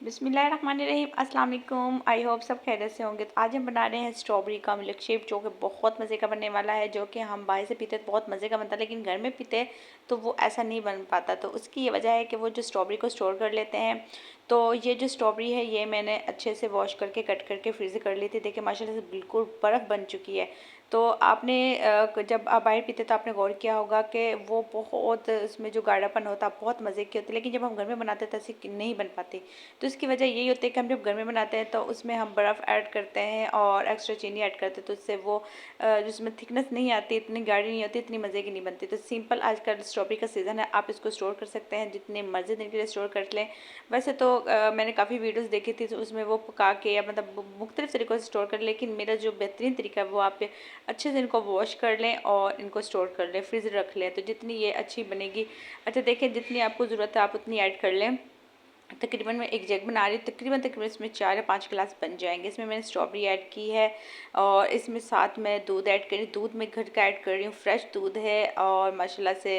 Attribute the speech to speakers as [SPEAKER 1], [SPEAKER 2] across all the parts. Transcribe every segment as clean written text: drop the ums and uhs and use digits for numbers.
[SPEAKER 1] बिस्मिल्लाहिर्रहमानिर्रहीम, अस्सलाम वालेकुम। आई होप सब खैरियत से होंगे। तो आज हम बना रहे हैं स्ट्रॉबेरी का मिल्क शेक, जो कि बहुत मज़े का बनने वाला है। जो कि हम बाहर से पीते हैं तो बहुत मज़े का बनता है, लेकिन घर में पीते हैं तो वो ऐसा नहीं बन पाता। तो उसकी ये वजह है कि वो जो स्ट्रॉबेरी को स्टोर कर लेते हैं। तो ये जो स्ट्रॉबेरी है ये मैंने अच्छे से वॉश करके कट करके फ्रीज़ कर ली थी। देखिए माशाल्लाह से बिल्कुल बर्फ़ बन चुकी है। तो आपने जब आप बाहर पीते तो आपने गौर किया होगा कि वो बहुत उसमें जो गाढ़ापन होता है बहुत मज़े की होती है, लेकिन जब हम घर में बनाते हैं तो ऐसी नहीं बन पाती। तो इसकी वजह यही होती है कि हम जब घर में बनाते हैं तो उसमें हम बर्फ़ ऐड करते हैं और एक्स्ट्रा चीनी ऐड करते हैं, तो उससे वो जिसमें थिकनेस नहीं आती, इतनी गाढ़ी नहीं होती, इतनी मज़े की नहीं बनती। तो सिंपल आजकल स्ट्रॉबेरी का सीज़न है, आप इसको स्टोर कर सकते हैं जितने मर्ज़ी दिन के लिए स्टोर कर लें। वैसे तो मैंने काफ़ी वीडियोस देखी थी तो उसमें वो पका के या मतलब मुख्तलिफ तरीक़ों से स्टोर कर, लेकिन मेरा जो बेहतरीन तरीका है वो आप अच्छे से इनको वॉश कर लें और इनको स्टोर कर लें, फ्रिज रख लें, तो जितनी ये अच्छी बनेगी। अच्छा देखें, जितनी आपको ज़रूरत है आप उतनी ऐड कर लें। तकरीबन मैं एक जग बना रही हूँ, तकरीबन इसमें 4 या 5 गिलास बन जाएंगे। इसमें मैंने स्ट्रॉबेरी ऐड की है और इसमें साथ में दूध ऐड करी। दूध में घर का ऐड कर रही हूँ, फ्रेश दूध है और माशाल्लाह से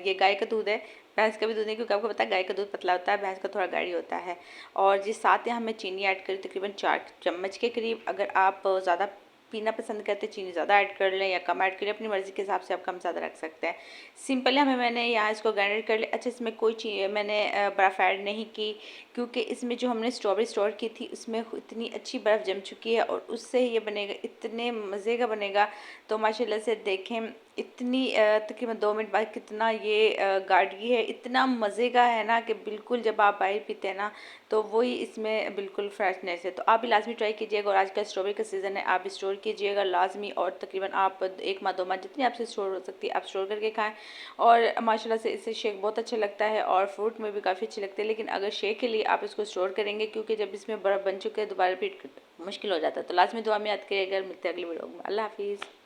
[SPEAKER 1] ये गाय का दूध है, भैंस का भी दूध नहीं, क्योंकि आपको पता है गाय का दूध पतला होता है, भैंस का थोड़ा गाढ़ी होता है। और जिस साथ यहाँ मैं चीनी ऐड करी तकरीबन 4 चम्मच के करीब। अगर आप ज़्यादा पीना पसंद करते चीनी ज़्यादा ऐड कर लें या कम ऐड करें, अपनी मर्ज़ी के हिसाब से आप कम ज़्यादा रख सकते हैं। सिंपली हमें मैंने यहाँ इसको ग्राइंड कर लिया। अच्छा इसमें कोई चीज़ मैंने बर्फ़ ऐड नहीं की, क्योंकि इसमें जो हमने स्ट्रॉबेरी स्टोर की थी उसमें इतनी अच्छी बर्फ़ जम चुकी है और उससे ही ये बनेगा, इतने मज़े का बनेगा। तो माशाल्लाह से देखें इतनी तकरीबन 2 मिनट बाद कितना ये गाढ़ी है, इतना मज़े का है ना कि बिल्कुल जब आप बाहर पीते हैं ना तो वही इसमें बिल्कुल फ्रेशनेस है। तो आप भी लाजमी ट्राई कीजिएगा और आजकल स्ट्रॉबेरी का सीज़न है, आप स्टोर कीजिएगा लाजमी। और तकरीबन आप 1 माह 2 माह जितनी आपसे स्टोर हो सकती है आप स्टोर करके खाएं। और माशाल्लाह से इससे शेक बहुत अच्छा लगता है और फ्रूट में भी काफ़ी अच्छी लगती है। लेकिन अगर शेक के लिए आप इसको स्टोर करेंगे, क्योंकि जब इसमें बर्फ़ बन चुके हैं दोबारा रिपीट मुश्किल हो जाता है। तो लाजमी दुआ में याद करिएगा। मिलते हैं अगली वीडियो में। अल्लाह हाफिज़।